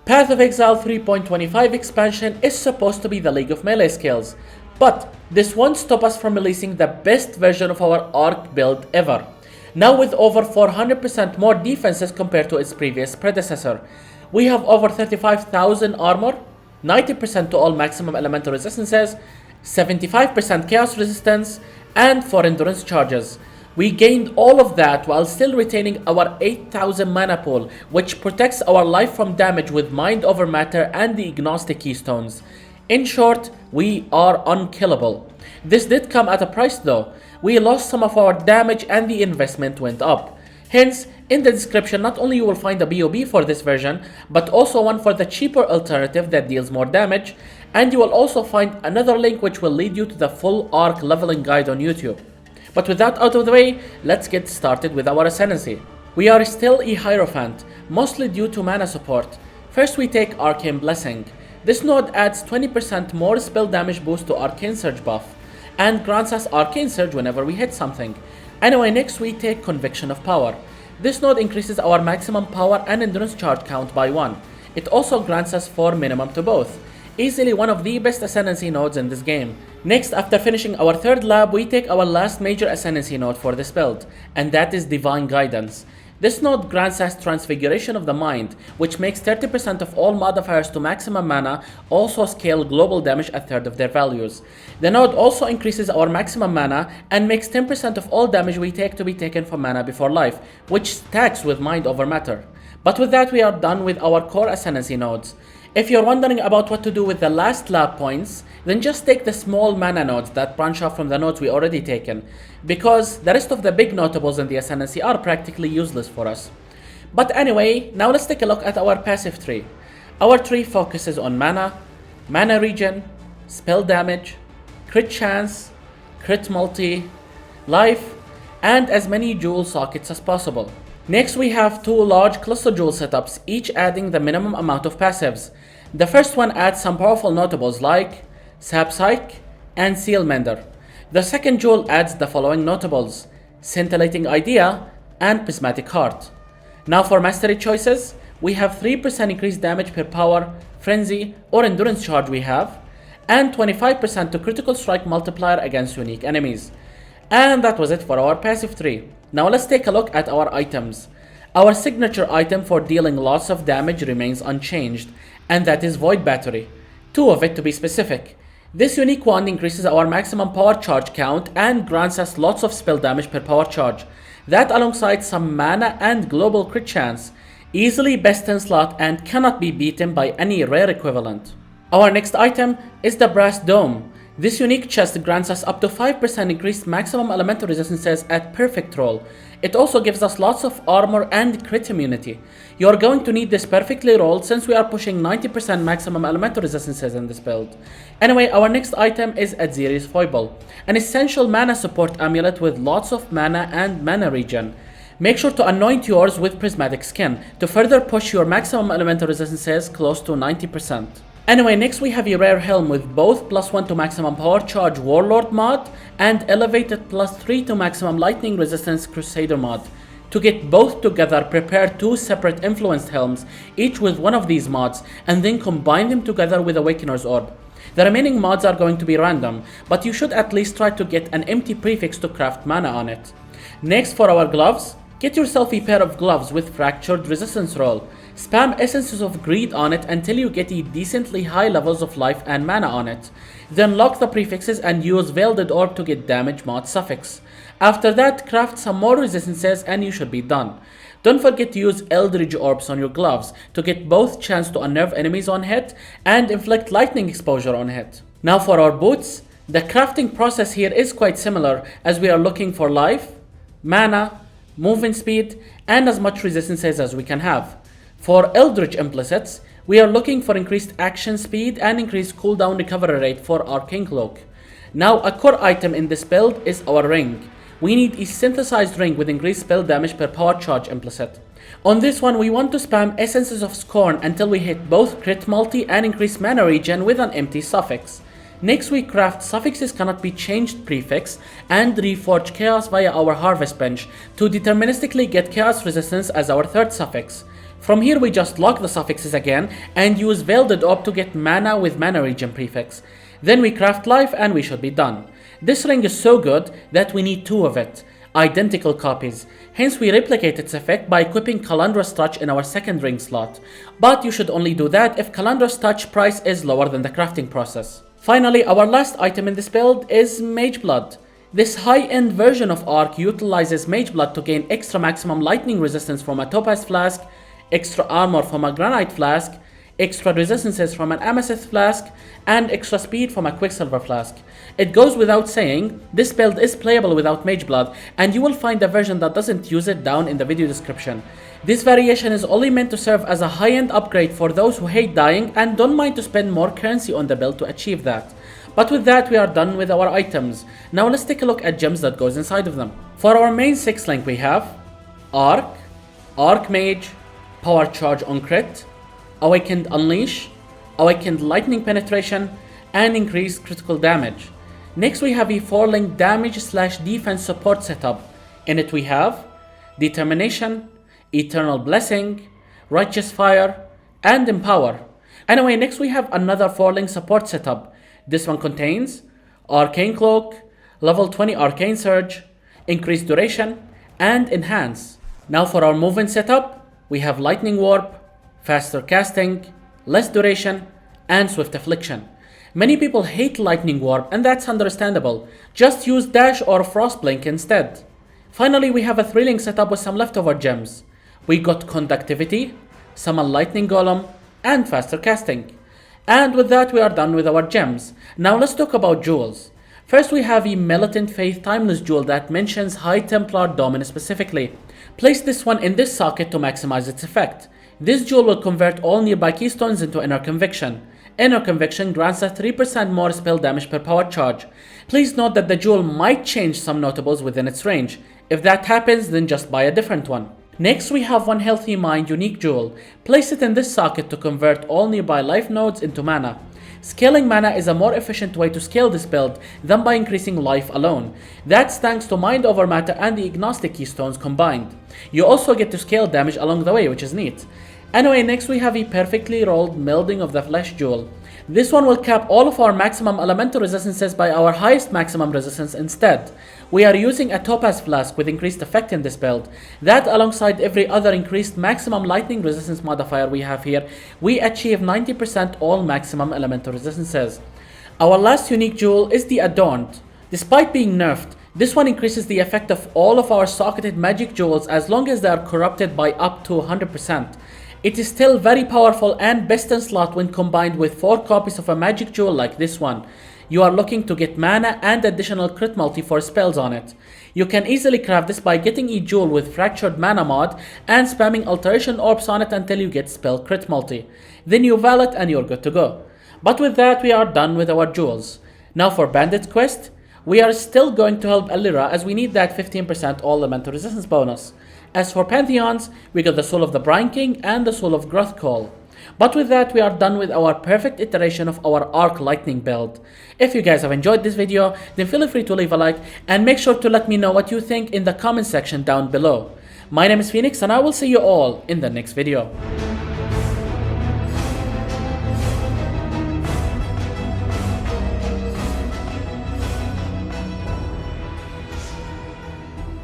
Path of Exile 3.25 expansion is supposed to be the League of Melee skills, but this won't stop us from releasing the best version of our Arc build ever. Now with over 400% more defenses compared to its previous predecessor. We have over 35,000 armor, 90% to all maximum elemental resistances, 75% chaos resistance, and 4 endurance charges. We gained all of that while still retaining our 8,000 mana pool, which protects our life from damage with Mind over Matter and the Agnostic Keystones. In short, we are unkillable. This did come at a price though. We lost some of our damage and the investment went up. Hence, in the description not only you will find a BOB for this version, but also one for the cheaper alternative that deals more damage, and you will also find another link which will lead you to the full Arc leveling guide on YouTube. But with that out of the way, let's get started with our Ascendancy. We are still a Hierophant, mostly due to mana support. First we take Arcane Blessing. This node adds 20% more spell damage boost to Arcane Surge buff, and grants us Arcane Surge whenever we hit something. Anyway, next we take Conviction of Power. This node increases our maximum power and endurance charge count by 1. It also grants us 4 minimum to both. Easily one of the best Ascendancy nodes in this game. Next, after finishing our third lab, we take our last major Ascendancy node for this build, and that is Divine Guidance. This node grants us Transfiguration of the Mind, which makes 30% of all modifiers to maximum mana also scale global damage at third of their values. The node also increases our maximum mana and makes 10% of all damage we take to be taken from mana before life, which stacks with Mind over Matter. But with that we are done with our core Ascendancy nodes. If you're wondering about what to do with the last lab points, then just take the small mana nodes that branch off from the nodes we already taken, because the rest of the big notables in the Ascendancy are practically useless for us. But anyway, now let's take a look at our passive tree. Our tree focuses on mana, mana regen, spell damage, crit chance, crit multi, life, and as many jewel sockets as possible. Next we have 2 large cluster jewel setups, each adding the minimum amount of passives. The first one adds some powerful notables like Sap Psych and Seal Mender. The second jewel adds the following notables: Scintillating Idea and Prismatic Heart. Now for mastery choices, we have 3% increased damage per power, frenzy, or endurance charge we have, and 25% to critical strike multiplier against unique enemies. And that was it for our passive tree. Now let's take a look at our items. Our signature item for dealing lots of damage remains unchanged, and that is Void Battery. 2 of it to be specific. This unique wand increases our maximum power charge count and grants us lots of spell damage per power charge. That alongside some mana and global crit chance. Easily best in slot and cannot be beaten by any rare equivalent. Our next item is the Brass Dome. This unique chest grants us up to 5% increased maximum elemental resistances at perfect roll. It also gives us lots of armor and crit immunity. You are going to need this perfectly rolled since we are pushing 90% maximum elemental resistances in this build. Anyway, our next item is Adziri's Foible, an essential mana support amulet with lots of mana and mana regen. Make sure to anoint yours with Prismatic Skin to further push your maximum elemental resistances close to 90%. Anyway, next we have a rare helm with both +1 to maximum power charge Warlord mod and elevated +3 to maximum lightning resistance Crusader mod. To get both together, prepare 2 separate influenced helms, each with one of these mods, and then combine them together with Awakener's Orb. The remaining mods are going to be random, but you should at least try to get an empty prefix to craft mana on it. Next for our gloves, get yourself a pair of gloves with fractured resistance roll. Spam Essences of Greed on it until you get a decently high levels of life and mana on it. Then lock the prefixes and use Veiled Orb to get damage mod suffix. After that, craft some more resistances and you should be done. Don't forget to use Eldritch Orbs on your gloves to get both chance to unnerve enemies on hit and inflict lightning exposure on hit. Now for our boots, the crafting process here is quite similar as we are looking for life, mana, movement speed, and as much resistances as we can have. For Eldritch Implicits, we are looking for increased action speed and increased cooldown recovery rate for Arcane Cloak. Now a core item in this build is our ring. We need a synthesized ring with increased spell damage per power charge implicit. On this one we want to spam Essences of Scorn until we hit both crit multi and increased mana regen with an empty suffix. Next we craft Suffixes Cannot Be Changed prefix and reforge Chaos via our Harvest Bench to deterministically get Chaos Resistance as our third suffix. From here we just lock the suffixes again and use Veiled Orb to get mana with mana regen prefix. Then we craft life and we should be done. This ring is so good that we need 2 of it, identical copies. Hence we replicate its effect by equipping Calandra's Touch in our second ring slot. But you should only do that if Calandra's Touch price is lower than the crafting process. Finally, our last item in this build is Mage Blood. This high-end version of Arc utilizes Mage Blood to gain extra maximum lightning resistance from a Topaz Flask, extra armor from a Granite Flask, extra resistances from an Amethyst Flask, and extra speed from a Quicksilver Flask. It goes without saying, this build is playable without Mage Blood, and you will find a version that doesn't use it down in the video description. This variation is only meant to serve as a high-end upgrade for those who hate dying and don't mind to spend more currency on the build to achieve that. But with that, we are done with our items. Now let's take a look at gems that goes inside of them. For our main 6 link we have Arc, Archmage, Power Charge on Crit, Awakened Unleash, Awakened Lightning Penetration, and Increased Critical Damage. Next we have a 4-link damage/defense support setup. In it we have Determination, Eternal Blessing, Righteous Fire, and Empower. Anyway, next we have another 4-link support setup. This one contains Arcane Cloak, level 20 Arcane Surge, Increased Duration, and Enhance. Now for our movement setup, we have Lightning Warp, Faster Casting, Less Duration, and Swift Affliction. Many people hate Lightning Warp, and that's understandable. Just use Dash or Frostblink instead. Finally, we have a 3-link setup with some leftover gems. We got Conductivity, Summon Lightning Golem, and Faster Casting. And with that, we are done with our gems. Now let's talk about jewels. First, we have a Militant Faith Timeless Jewel that mentions High Templar Dominus specifically. Place this one in this socket to maximize its effect. This jewel will convert all nearby keystones into Inner Conviction. Inner Conviction grants a 3% more spell damage per power charge. Please note that the jewel might change some notables within its range. If that happens, then just buy a different one. Next, we have one Healthy Mind Unique Jewel. Place it in this socket to convert all nearby life nodes into mana. Scaling mana is a more efficient way to scale this build than by increasing life alone. That's thanks to Mind Over Matter and the Agnostic Keystones combined. You also get to scale damage along the way, which is neat. Anyway, next we have a Perfectly Rolled Melding of the Flesh Jewel. This one will cap all of our maximum elemental resistances by our highest maximum resistance instead. We are using a Topaz Flask with increased effect in this build. That alongside every other increased maximum lightning resistance modifier we have here, we achieve 90% all maximum elemental resistances. Our last unique jewel is the Adorned. Despite being nerfed, this one increases the effect of all of our socketed magic jewels as long as they are corrupted by up to 100%. It is still very powerful and best in slot when combined with 4 copies of a magic jewel like this one. You are looking to get mana and additional crit multi for spells on it. You can easily craft this by getting a jewel with Fractured Mana mod and spamming Alteration Orbs on it until you get spell crit multi. Then you val it and you're good to go. But with that, we are done with our jewels. Now for Bandit Quest, we are still going to help Elira as we need that 15% all elemental resistance bonus. As for Pantheons, we got the Soul of the Brine King and the Soul of Gruthcall. But with that, we are done with our perfect iteration of our Arc Lightning build. If you guys have enjoyed this video, then feel free to leave a like and make sure to let me know what you think in the comment section down below. My name is Phoenix and I will see you all in the next video.